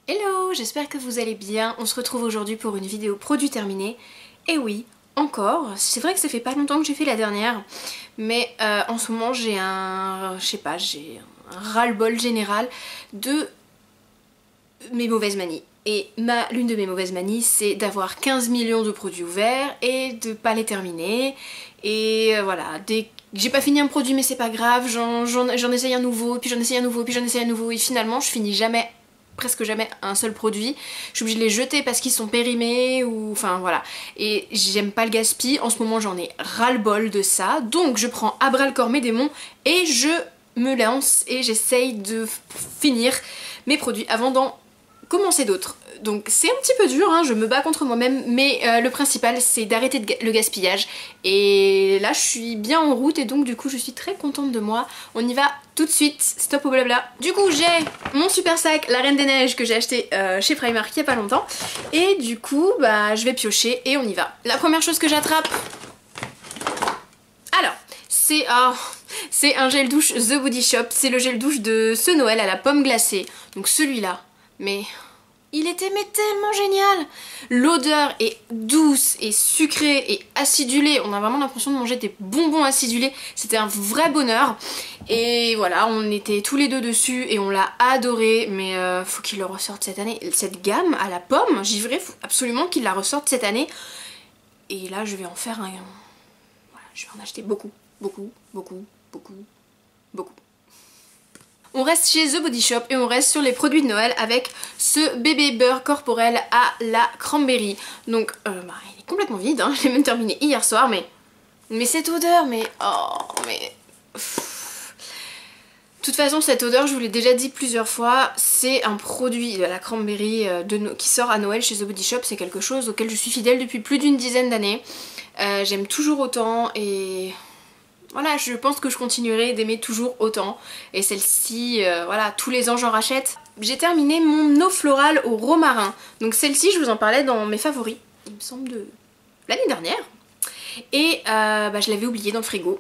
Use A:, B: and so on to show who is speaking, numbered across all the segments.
A: Hello, j'espère que vous allez bien. On se retrouve aujourd'hui pour une vidéo produit terminé. Et oui, encore, c'est vrai que ça fait pas longtemps que j'ai fait la dernière, mais en ce moment j'ai j'ai un ras-le-bol général de mes mauvaises manies. Et l'une de mes mauvaises manies, c'est d'avoir 15 millions de produits ouverts et de pas les terminer. Et voilà, j'ai pas fini un produit mais c'est pas grave, j'en essaye un nouveau, puis j'en essaye un nouveau, puis j'en essaye un nouveau, et finalement je finis presque jamais un seul produit. Je suis obligée de les jeter parce qu'ils sont périmés ou enfin voilà. Et j'aime pas le gaspille, en ce moment j'en ai ras-le-bol de ça. Donc je prends à bras le corps mes démons et je me lance et j'essaye de finir mes produits avant d'en commencer d'autres. Donc c'est un petit peu dur, hein, je me bats contre moi-même, mais le principal c'est d'arrêter le gaspillage. Et là je suis bien en route et donc du coup je suis très contente de moi. On y va tout de suite, stop au blabla. Du coup j'ai mon super sac, la Reine des Neiges, que j'ai acheté chez Primark il y a pas longtemps. Et du coup bah je vais piocher et on y va. La première chose que j'attrape, alors c'est un gel douche The Body Shop, c'est le gel douche de ce Noël à la pomme glacée. Donc celui-là, mais il était tellement génial. L'odeur est douce et sucrée et acidulée. On a vraiment l'impression de manger des bonbons acidulés. C'était un vrai bonheur. Et voilà, on était tous les deux dessus et on l'a adoré. Mais faut qu'il le ressorte cette année. Cette gamme à la pomme, j'y verrais, faut absolument qu'il la ressorte cette année. Et là, je vais en faire un... Voilà, je vais en acheter beaucoup, beaucoup, beaucoup, beaucoup, beaucoup. On reste chez The Body Shop et on reste sur les produits de Noël avec ce bébé beurre corporel à la cranberry. Donc il est complètement vide, hein. Je l'ai même terminé hier soir, mais cette odeur, de toute façon cette odeur, je vous l'ai déjà dit plusieurs fois, c'est un produit de la cranberry qui sort à Noël chez The Body Shop. C'est quelque chose auquel je suis fidèle depuis plus d'une dizaine d'années. J'aime toujours autant et... Voilà, je pense que je continuerai d'aimer toujours autant. Et celle-ci, voilà, tous les ans j'en rachète. J'ai terminé mon eau florale au romarin. Donc celle-ci, je vous en parlais dans mes favoris, il me semble de l'année dernière. Et je l'avais oubliée dans le frigo.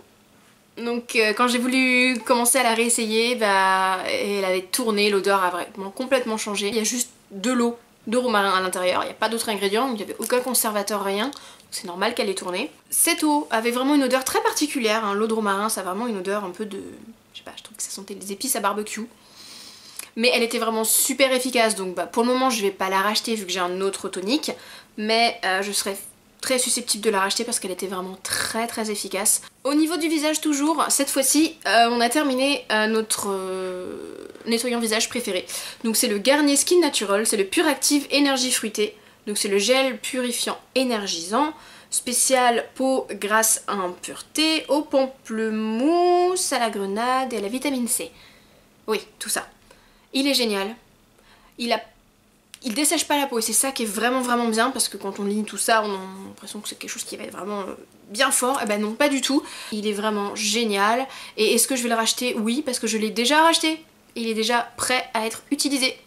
A: Donc quand j'ai voulu commencer à la réessayer, elle avait tourné, l'odeur a vraiment complètement changé. Il y a juste de l'eau de romarin à l'intérieur, il n'y a pas d'autres ingrédients, il n'y avait aucun conservateur, rien. C'est normal qu'elle ait tourné. Cette eau avait vraiment une odeur très particulière, hein. L'eau de romarin ça a vraiment une odeur un peu de... Je sais pas, je trouve que ça sentait les épices à barbecue. Mais elle était vraiment super efficace, donc pour le moment je vais pas la racheter vu que j'ai un autre tonique. Mais je serais très susceptible de la racheter parce qu'elle était vraiment très très efficace. Au niveau du visage toujours, cette fois-ci on a terminé notre nettoyant visage préféré. Donc c'est le Garnier Skin Natural, c'est le Pure Active Énergie Fruitée. Donc c'est le gel purifiant énergisant, spécial peau grasse à impureté, au pamplemousse, à la grenade et à la vitamine C. Oui, tout ça. Il est génial. Il dessèche pas la peau et c'est ça qui est vraiment vraiment bien parce que quand on lit tout ça, on a l'impression que c'est quelque chose qui va être vraiment bien fort. Eh ben non, pas du tout. Il est vraiment génial. Et est-ce que je vais le racheter? Oui, parce que je l'ai déjà racheté. Il est déjà prêt à être utilisé.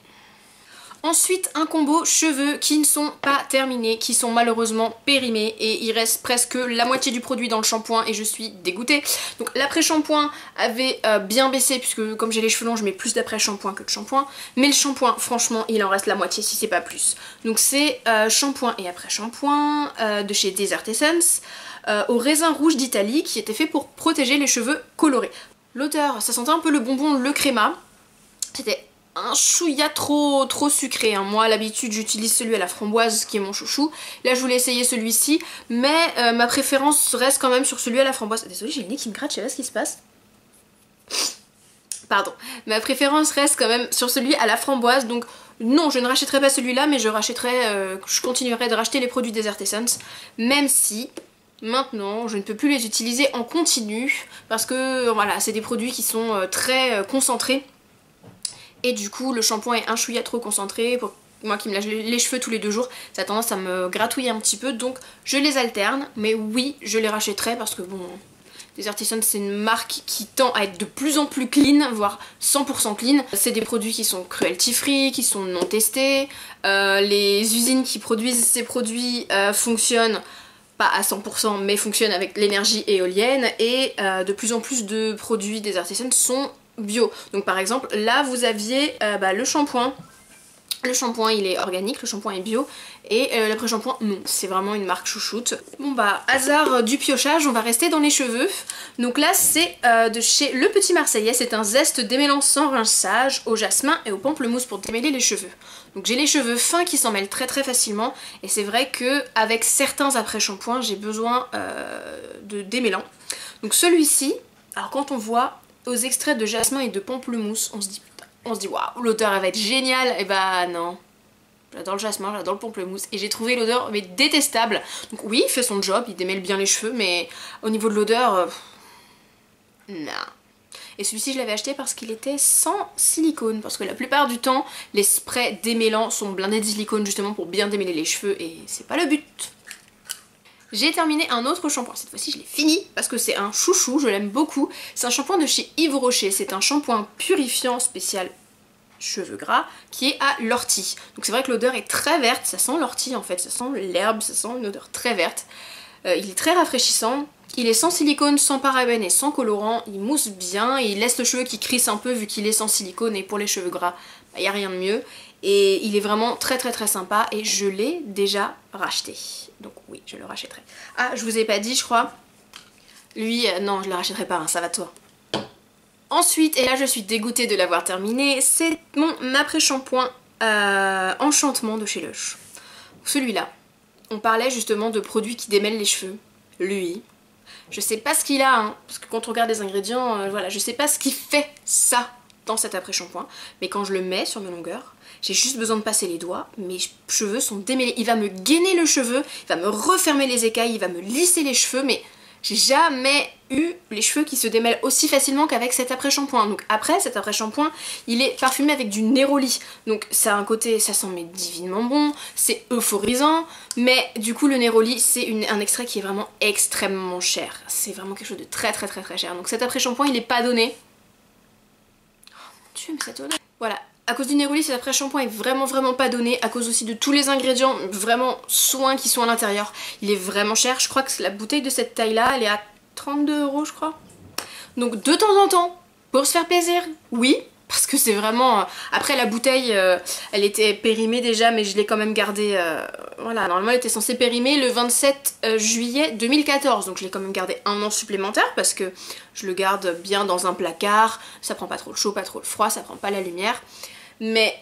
A: Ensuite un combo cheveux qui ne sont pas terminés, qui sont malheureusement périmés et il reste presque la moitié du produit dans le shampoing et je suis dégoûtée. Donc l'après-shampoing avait bien baissé puisque comme j'ai les cheveux longs je mets plus d'après-shampoing que de shampoing. Mais le shampoing franchement il en reste la moitié si c'est pas plus. Donc c'est shampoing et après-shampoing de chez Desert Essence au raisin rouge d'Italie qui était fait pour protéger les cheveux colorés. L'odeur, ça sentait un peu le bonbon, le créma. C'était un chouïa trop sucré, hein. Moi à l'habitude j'utilise celui à la framboise qui est mon chouchou. Là je voulais essayer celui-ci, mais ma préférence reste quand même sur celui à la framboise. Désolée, j'ai le nez qui me gratte, je sais pas ce qui se passe. Pardon. Ma préférence reste quand même sur celui à la framboise, donc non, je ne rachèterai pas celui-là, mais je continuerai de racheter les produits Desert Essence, même si... Maintenant, je ne peux plus les utiliser en continu parce que voilà, c'est des produits qui sont très concentrés. Et du coup le shampoing est un chouïa trop concentré. Pour moi qui me lave les cheveux tous les 2 jours, ça a tendance à me gratouiller un petit peu. Donc je les alterne. Mais oui, je les rachèterai parce que bon, Desert Essence c'est une marque qui tend à être de plus en plus clean, voire 100% clean. C'est des produits qui sont cruelty free, qui sont non testés. Les usines qui produisent ces produits fonctionnent pas à 100% mais fonctionnent avec l'énergie éolienne. Et de plus en plus de produits Desert Essence sont bio. Donc par exemple là vous aviez le shampoing Le shampoing il est organique, le shampoing est bio et l'après-shampoing non, c'est vraiment une marque chouchoute. Bon bah hasard du piochage, on va rester dans les cheveux. Donc là c'est de chez Le Petit Marseillais, c'est un zeste démêlant sans rinçage au jasmin et au pamplemousse pour démêler les cheveux. Donc j'ai les cheveux fins qui s'en mêlent très très facilement et c'est vrai que avec certains après-shampoings j'ai besoin de démêlant. Donc celui-ci, alors quand on voit aux extraits de jasmin et de pamplemousse, on se dit waouh, l'odeur elle va être géniale, et bah non. J'adore le jasmin, j'adore le pamplemousse et j'ai trouvé l'odeur mais détestable. Donc oui, il fait son job, il démêle bien les cheveux mais au niveau de l'odeur, non. Et celui-ci je l'avais acheté parce qu'il était sans silicone, parce que la plupart du temps les sprays démêlants sont blindés de silicone justement pour bien démêler les cheveux et c'est pas le but. J'ai terminé un autre shampoing, cette fois-ci je l'ai fini parce que c'est un chouchou, je l'aime beaucoup. C'est un shampoing de chez Yves Rocher, c'est un shampoing purifiant spécial cheveux gras qui est à l'ortie. Donc c'est vrai que l'odeur est très verte, ça sent l'ortie en fait, ça sent l'herbe, ça sent une odeur très verte. Il est très rafraîchissant, il est sans silicone, sans parabènes et sans colorant, il mousse bien, et il laisse le cheveu qui crisse un peu vu qu'il est sans silicone et pour les cheveux gras, il n'y a rien de mieux. Et il est vraiment très très très sympa et je l'ai déjà racheté. Donc oui, je le rachèterai. Ah, je vous ai pas dit je crois. Lui, non, je le rachèterai pas, hein, ça va de toi. Ensuite, et là je suis dégoûtée de l'avoir terminé, c'est mon après-shampoing Enchantement de chez Lush. Celui-là, on parlait justement de produits qui démêlent les cheveux. Lui, je sais pas ce qu'il a, hein, parce que quand on regarde les ingrédients, voilà, je sais pas ce qui fait ça dans cet après-shampoing, mais quand je le mets sur mes longueurs, j'ai juste besoin de passer les doigts, mes cheveux sont démêlés. Il va me gainer le cheveu, il va me refermer les écailles, il va me lisser les cheveux, mais j'ai jamais eu les cheveux qui se démêlent aussi facilement qu'avec cet après-shampoing. Donc après, cet après-shampoing, il est parfumé avec du néroli. Donc ça a un côté, ça sent mais divinement bon, c'est euphorisant, mais du coup le néroli, c'est un extrait qui est vraiment extrêmement cher. C'est vraiment quelque chose de très très très très cher. Donc cet après-shampoing, il est pas donné. Oh mon dieu, mais cette odeur. Voilà. À cause du néroli, cet après-shampoing est vraiment vraiment pas donné, à cause aussi de tous les ingrédients, vraiment soins qui sont à l'intérieur. Il est vraiment cher, je crois que la bouteille de cette taille là, elle est à 32 € je crois. Donc de temps en temps, pour se faire plaisir, oui, parce que c'est vraiment... Après la bouteille, elle était périmée déjà, mais je l'ai quand même gardée... Voilà, normalement elle était censée périmer le 27 juillet 2014, donc je l'ai quand même gardée un an supplémentaire, parce que je le garde bien dans un placard, ça prend pas trop le chaud, pas trop le froid, ça prend pas la lumière. Mais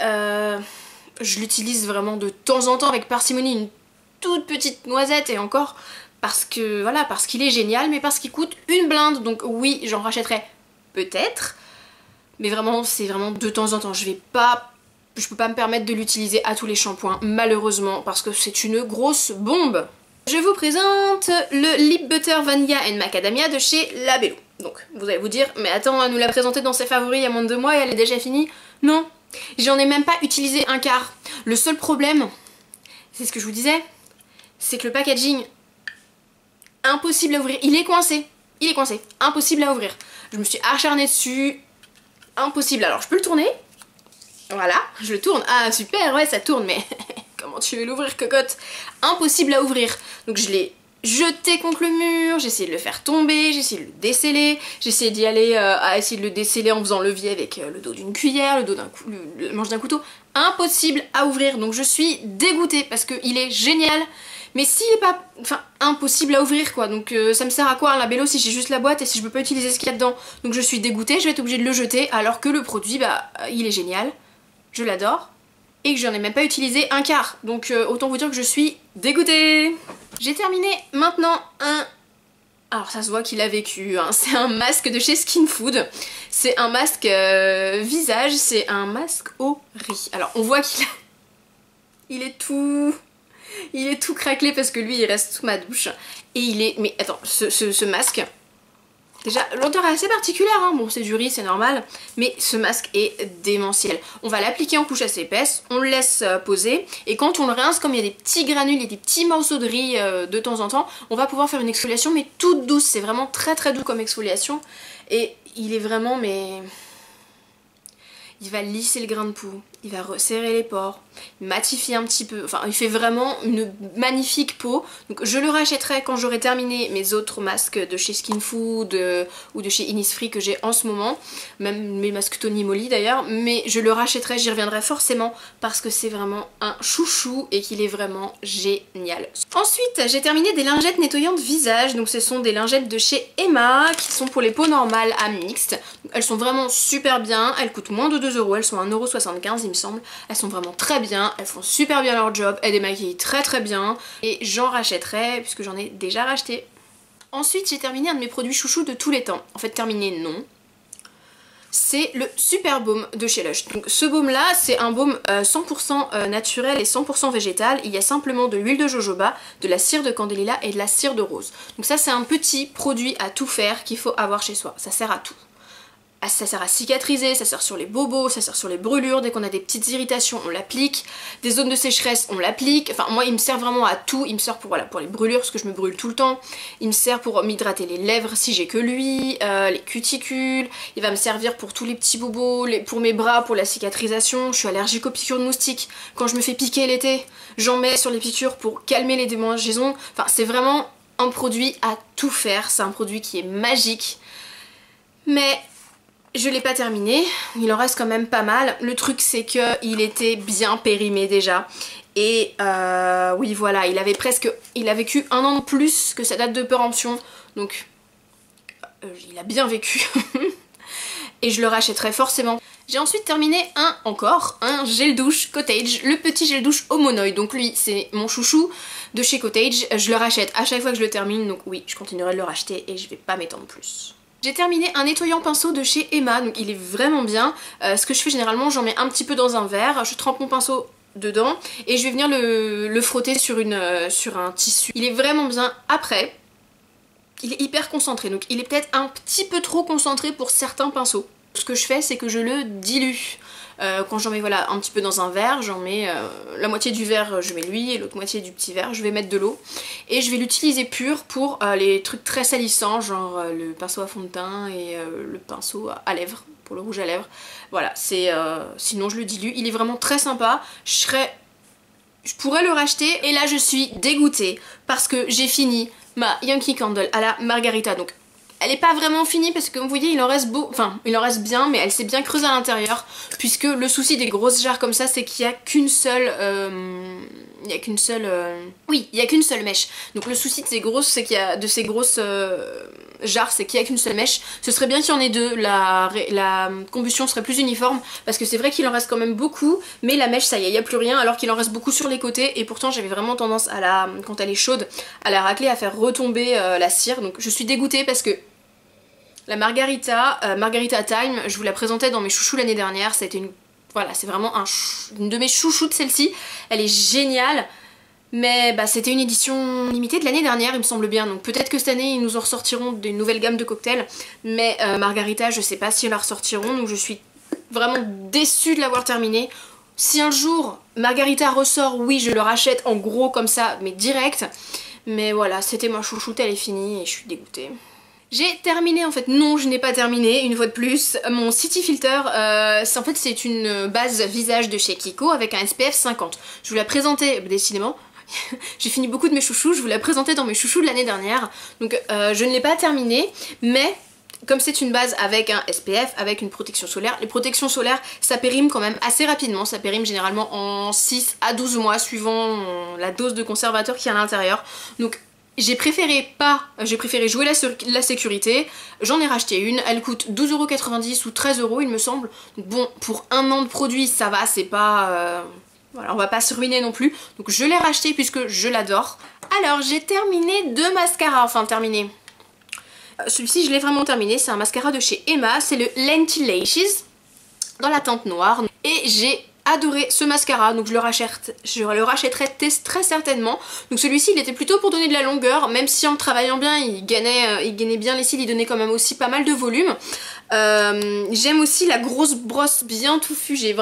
A: je l'utilise vraiment de temps en temps avec parcimonie, une toute petite noisette et encore parce que voilà, parce qu'il est génial, mais parce qu'il coûte une blinde. Donc oui, j'en rachèterai peut-être, mais vraiment c'est vraiment de temps en temps. Je peux pas me permettre de l'utiliser à tous les shampoings malheureusement parce que c'est une grosse bombe. Je vous présente le Lip Butter Vanilla and Macadamia de chez Labello. Donc vous allez vous dire, mais attends, elle nous l'a présenté dans ses favoris il y a moins de 2 mois et elle est déjà finie. Non, j'en ai même pas utilisé un quart. Le seul problème, c'est ce que je vous disais, c'est que le packaging, impossible à ouvrir. Il est coincé, impossible à ouvrir. Je me suis acharnée dessus, impossible. Alors je peux le tourner, voilà, je le tourne. Ah super, ouais ça tourne, mais comment tu veux l'ouvrir cocotte? Impossible à ouvrir. Donc je l'ai jeté contre le mur, j'ai essayé de le faire tomber, j'ai essayé de le déceler, j'ai essayé d'y aller à essayer de le déceler en faisant levier avec le dos d'une cuillère, le manche d'un couteau. Impossible à ouvrir, donc je suis dégoûtée parce qu'il est génial, mais s'il est pas... Enfin, impossible à ouvrir quoi, donc ça me sert à quoi un Labello si j'ai juste la boîte et si je peux pas utiliser ce qu'il y a dedans? Donc je suis dégoûtée, je vais être obligée de le jeter alors que le produit, bah, il est génial, je l'adore. Et que j'en ai même pas utilisé un quart. Donc autant vous dire que je suis dégoûtée. J'ai terminé maintenant un... Alors ça se voit qu'il a vécu, hein. C'est un masque de chez Skin Food. C'est un masque visage, c'est un masque au riz. Alors on voit qu'il a... Il est tout craquelé parce que lui il reste sous ma douche. Et il est... Mais attends, ce masque... Déjà, l'odeur est assez particulière, hein. Bon c'est du riz, c'est normal, mais ce masque est démentiel. On va l'appliquer en couche assez épaisse, on le laisse poser, et quand on le rince, comme il y a des petits granules et des petits morceaux de riz de temps en temps, on va pouvoir faire une exfoliation, mais toute douce. C'est vraiment très très doux comme exfoliation, et il est vraiment, mais... Il va lisser le grain de peau, il va resserrer les pores, matifie un petit peu, enfin il fait vraiment une magnifique peau. Donc je le rachèterai quand j'aurai terminé mes autres masques de chez Skin Food ou de chez Innisfree que j'ai en ce moment, même mes masques Tony Moly d'ailleurs, mais je le rachèterai, j'y reviendrai forcément parce que c'est vraiment un chouchou et qu'il est vraiment génial. Ensuite j'ai terminé des lingettes nettoyantes visage, donc ce sont des lingettes de chez Emma qui sont pour les peaux normales à mixte. Elles sont vraiment super bien, elles coûtent moins de 2 €, elles sont à 1,75 € il me semble. Elles sont vraiment très bien, elles font super bien leur job, elles démaquillent très bien et j'en rachèterai puisque j'en ai déjà racheté. Ensuite j'ai terminé un de mes produits chouchous de tous les temps. En fait terminé non. C'est le Super Baume de chez Lush. Donc ce baume là c'est un baume 100% naturel et 100% végétal. Il y a simplement de l'huile de jojoba, de la cire de candélila et de la cire de rose. Donc ça c'est un petit produit à tout faire qu'il faut avoir chez soi. Ça sert à tout. Ça sert à cicatriser, ça sert sur les bobos, ça sert sur les brûlures, dès qu'on a des petites irritations on l'applique, des zones de sécheresse on l'applique, enfin moi il me sert vraiment à tout, il me sert pour, voilà, pour les brûlures parce que je me brûle tout le temps, il me sert pour m'hydrater les lèvres si j'ai que lui, les cuticules, il va me servir pour tous les petits bobos, pour mes bras, pour la cicatrisation, je suis allergique aux piqûres de moustiques, quand je me fais piquer l'été, j'en mets sur les piqûres pour calmer les démangeaisons, enfin c'est vraiment un produit à tout faire, c'est un produit qui est magique, mais je l'ai pas terminé, il en reste quand même pas mal. Le truc c'est que il était bien périmé déjà. Et oui voilà, il a vécu 1 an de plus que sa date de péremption. Donc il a bien vécu. Et je le rachèterai forcément. J'ai ensuite terminé un gel douche Cottage, le petit gel douche Homonoid. Donc lui c'est mon chouchou de chez Cottage. Je le rachète à chaque fois que je le termine. Donc oui, je continuerai de le racheter et je vais pas m'étendre plus. J'ai terminé un nettoyant pinceau de chez Emma, donc il est vraiment bien. Ce que je fais généralement, j'en mets un petit peu dans un verre, je trempe mon pinceau dedans et je vais venir le frotter sur un tissu. Il est vraiment bien. Après, il est hyper concentré, donc il est peut-être un petit peu trop concentré pour certains pinceaux. Ce que je fais, c'est que je le dilue. Quand j'en mets voilà, un petit peu dans un verre, j'en mets la moitié du verre, je mets l'huile et l'autre moitié du petit verre, je vais mettre de l'eau. Et je vais l'utiliser pur pour les trucs très salissants, genre le pinceau à fond de teint et le pinceau à lèvres, pour le rouge à lèvres. Voilà, sinon je le dilue. Il est vraiment très sympa. Je pourrais le racheter et là je suis dégoûtée parce que j'ai fini ma Yankee Candle à la Margarita. Donc elle est pas vraiment finie parce que vous voyez il en reste il en reste bien, mais elle s'est bien creusée à l'intérieur, puisque le souci des grosses jarres comme ça c'est qu'il n'y a qu'une seule il y a qu'une seule oui, il y a qu'une seule mèche. Donc le souci de ces grosses jarres c'est qu'il n'y a qu'une seule mèche. Ce serait bien qu'il y en ait deux, la combustion serait plus uniforme, parce que c'est vrai qu'il en reste quand même beaucoup, mais la mèche ça y est, il n'y a plus rien, alors qu'il en reste beaucoup sur les côtés, et pourtant j'avais vraiment tendance à quand elle est chaude, à la racler, à faire retomber la cire. Donc je suis dégoûtée parce que la Margarita Time, je vous la présentais dans mes chouchous l'année dernière, ça a été voilà, c'est vraiment une de mes chouchous de celle-ci, elle est géniale, mais bah, c'était une édition limitée de l'année dernière il me semble bien, donc peut-être que cette année ils nous en ressortiront des nouvelles gammes de cocktails, mais Margarita je sais pas si ils la ressortiront, donc je suis vraiment déçue de l'avoir terminée. Si un jour Margarita ressort, oui je le rachète en gros comme ça, mais direct, mais voilà, c'était ma chouchoute, elle est finie et je suis dégoûtée. J'ai terminé, en fait non je n'ai pas terminé une fois de plus, mon City Filter, en fait c'est une base visage de chez Kiko avec un SPF 50. Je vous la présentais, décidément, j'ai fini beaucoup de mes chouchous, je vous la présentais dans mes chouchous de l'année dernière, donc je ne l'ai pas terminée, mais comme c'est une base avec un SPF, avec une protection solaire, les protections solaires ça périme quand même assez rapidement, ça périme généralement en 6 à 12 mois suivant la dose de conservateur qu'il y a à l'intérieur, donc j'ai préféré jouer la sécurité, j'en ai racheté une, elle coûte 12,90 € ou 13 € il me semble, donc bon pour 1 an de produit ça va, c'est pas... voilà, on va pas se ruiner non plus, donc je l'ai racheté puisque je l'adore. Alors j'ai terminé 2 mascaras, enfin terminé. Celui-ci je l'ai vraiment terminé, c'est un mascara de chez Emma, c'est le Lenti Lashes dans la teinte noire, et j'ai adoré ce mascara, donc je le rachèterai très certainement. Donc celui-ci il était plutôt pour donner de la longueur, même si en travaillant bien il gainait bien les cils, il donnait quand même aussi pas mal de volume. J'aime aussi la grosse brosse bien touffue, j'ai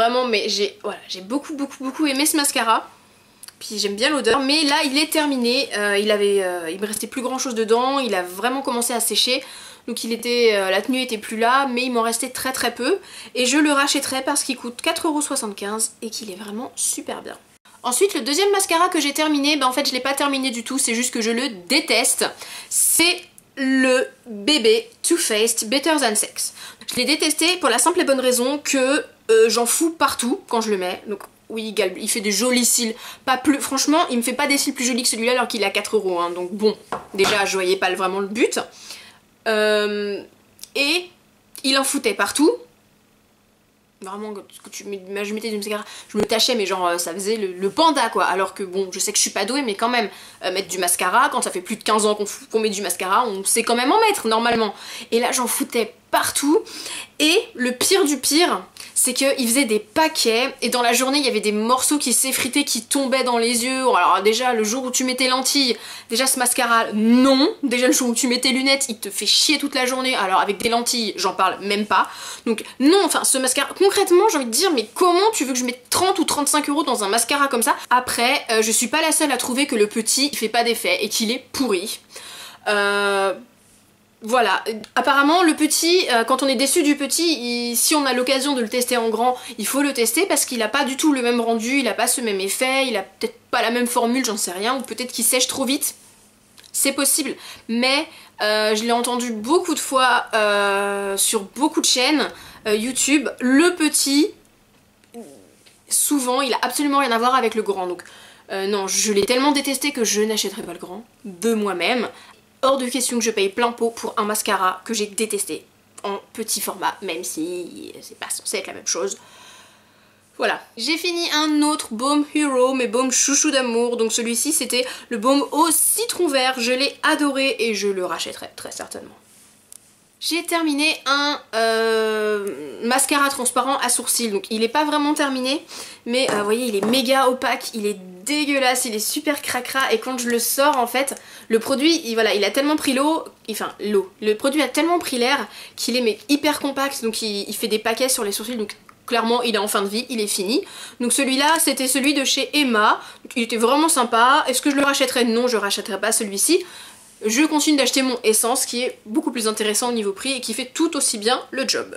A: beaucoup aimé ce mascara. Puis j'aime bien l'odeur, mais là il est terminé, il me restait plus grand chose dedans, il a vraiment commencé à sécher. donc la tenue était plus là, mais il m'en restait très très peu et je le rachèterai parce qu'il coûte 4,75 € et qu'il est vraiment super bien. Ensuite, le deuxième mascara que j'ai terminé, en fait je l'ai pas terminé du tout, c'est juste que je le déteste. C'est le bébé Too Faced Better Than Sex. Je l'ai détesté pour la simple et bonne raison que j'en fous partout quand je le mets. Donc oui, il fait des jolis cils, pas plus. Franchement, il me fait pas des cils plus jolis que celui-là alors qu'il est à 4 €. Hein. Donc bon, déjà je voyais pas vraiment le but. Et il en foutait partout. Vraiment, quand je mettais du mascara, je me tachais, mais genre ça faisait le panda quoi. Alors que bon, je sais que je suis pas douée, mais quand même, mettre du mascara, quand ça fait plus de 15 ans qu'on met du mascara, on sait quand même en mettre normalement. Et là j'en foutais partout. Et le pire du pire, c'est qu'il faisait des paquets et dans la journée il y avait des morceaux qui s'effritaient, qui tombaient dans les yeux. Alors déjà le jour où tu mets tes lentilles, déjà ce mascara non, déjà le jour où tu mets tes lunettes il te fait chier toute la journée, alors avec des lentilles j'en parle même pas. Donc non, enfin ce mascara, concrètement j'ai envie de dire mais comment tu veux que je mette 30 ou 35 € dans un mascara comme ça? Après je suis pas la seule à trouver que le petit il fait pas d'effet et qu'il est pourri. Voilà, apparemment le petit, quand on est déçu du petit, si on a l'occasion de le tester en grand, il faut le tester parce qu'il a pas du tout le même rendu, il a pas ce même effet, il a peut-être pas la même formule, j'en sais rien, ou peut-être qu'il sèche trop vite, c'est possible, mais je l'ai entendu beaucoup de fois sur beaucoup de chaînes YouTube, le petit, souvent il a absolument rien à voir avec le grand, donc non, je l'ai tellement détesté que je n'achèterai pas le grand de moi-même. Hors de question que je paye plein pot pour un mascara que j'ai détesté en petit format, même si c'est pas censé être la même chose. Voilà. J'ai fini un autre baume Hero, mes baumes chouchou d'amour. Donc celui-ci c'était le baume au citron vert. Je l'ai adoré et je le rachèterai très certainement. J'ai terminé un mascara transparent à sourcils, donc il est pas vraiment terminé, mais vous voyez il est méga opaque, il est dégueulasse, il est super cracra et quand je le sors en fait, le produit voilà, il a tellement pris le produit a tellement pris l'air qu'il est hyper compact, donc il fait des paquets sur les sourcils, donc clairement il est en fin de vie, il est fini. Donc celui-là c'était celui de chez Emma, donc, il était vraiment sympa. Est-ce que je le rachèterais? Non, je rachèterai pas celui-ci. Je continue d'acheter mon Essence qui est beaucoup plus intéressant au niveau prix et qui fait tout aussi bien le job.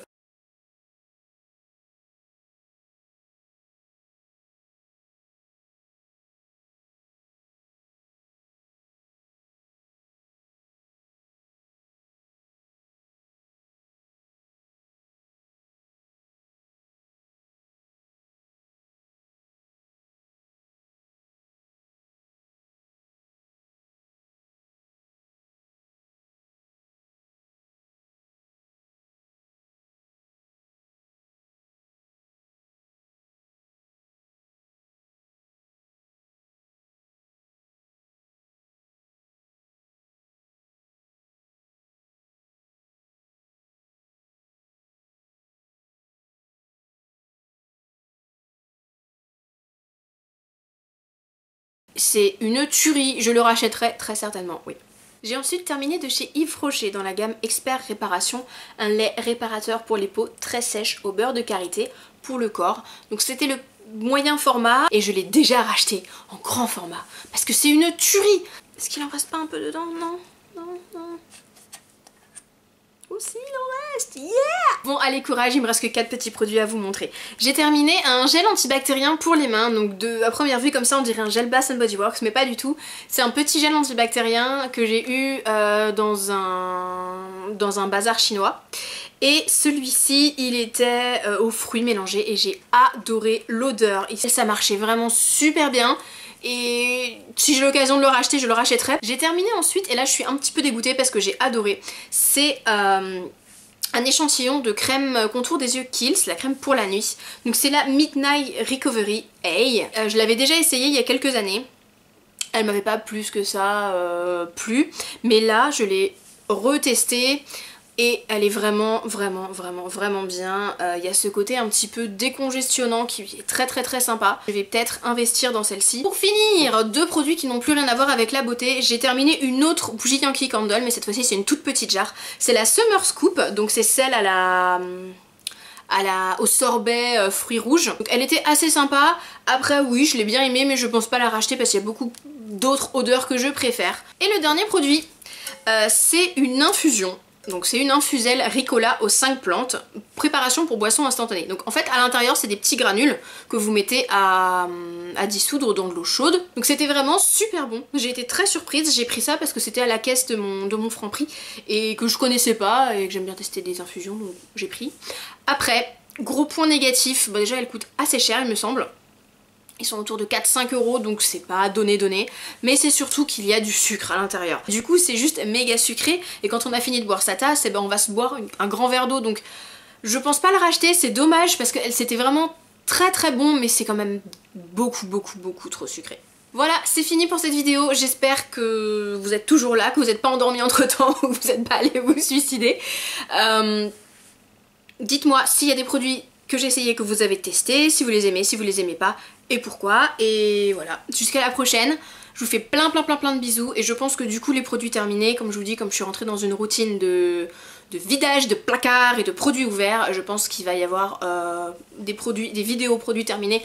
A: C'est une tuerie, je le rachèterai très certainement, oui. J'ai ensuite terminé de chez Yves Rocher dans la gamme Expert Réparation, un lait réparateur pour les peaux très sèches au beurre de karité pour le corps. Donc c'était le moyen format et je l'ai déjà racheté en grand format parce que c'est une tuerie. Est-ce qu'il en reste pas un peu dedans? Non, non, non. Aussi il en reste, yeah! Bon allez courage, il me reste que 4 petits produits à vous montrer. J'ai terminé un gel antibactérien pour les mains, donc à première vue comme ça on dirait un gel Bath & Body Works, mais pas du tout. C'est un petit gel antibactérien que j'ai eu dans un bazar chinois. Et celui-ci il était aux fruits mélangés et j'ai adoré l'odeur. Et ça marchait vraiment super bien. Et si j'ai l'occasion de le racheter, je le rachèterai. J'ai terminé ensuite, et là je suis un petit peu dégoûtée parce que j'ai adoré. C'est un échantillon de crème contour des yeux Kiehl's, la crème pour la nuit. Donc c'est la Midnight Recovery A. Je l'avais déjà essayé il y a quelques années. Elle m'avait pas plus que ça plu. Mais là je l'ai retestée. Et elle est vraiment bien. Il y a ce côté un petit peu décongestionnant qui est très sympa. Je vais peut-être investir dans celle-ci. Pour finir, 2 produits qui n'ont plus rien à voir avec la beauté. J'ai terminé une autre bougie Yankee Candle, mais cette fois-ci c'est une toute petite jarre. C'est la Summer Scoop, donc c'est celle au sorbet fruits rouges. Donc elle était assez sympa. Après oui, je l'ai bien aimée, mais je pense pas la racheter parce qu'il y a beaucoup d'autres odeurs que je préfère. Et le dernier produit, c'est une infusion. Donc c'est une infuselle Ricola aux 5 plantes, préparation pour boisson instantanée. Donc en fait à l'intérieur c'est des petits granules que vous mettez à dissoudre dans de l'eau chaude. Donc c'était vraiment super bon, j'ai été très surprise, j'ai pris ça parce que c'était à la caisse de mon Franprix et que je connaissais pas et que j'aime bien tester des infusions, donc j'ai pris. Après, gros point négatif, bah déjà elle coûte assez cher il me semble. Ils sont autour de 4-5 euros, donc c'est pas donné, mais c'est surtout qu'il y a du sucre à l'intérieur. Du coup c'est juste méga sucré, et quand on a fini de boire sa tasse, et ben on va se boire un grand verre d'eau, donc je pense pas le racheter, c'est dommage parce que c'était vraiment très bon, mais c'est quand même beaucoup trop sucré. Voilà, c'est fini pour cette vidéo, j'espère que vous êtes toujours là, que vous n'êtes pas endormis entre temps, ou que vous n'êtes pas allés vous suicider. Dites-moi s'il y a des produits que j'ai essayé, que vous avez testé, si vous les aimez, si vous les aimez pas, et pourquoi. Et voilà, jusqu'à la prochaine. Je vous fais plein de bisous, et je pense que du coup les produits terminés, comme je vous dis, comme je suis rentrée dans une routine de vidage, de placards et de produits ouverts, je pense qu'il va y avoir des vidéos produits terminés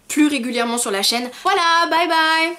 A: plus régulièrement sur la chaîne. Voilà, bye bye!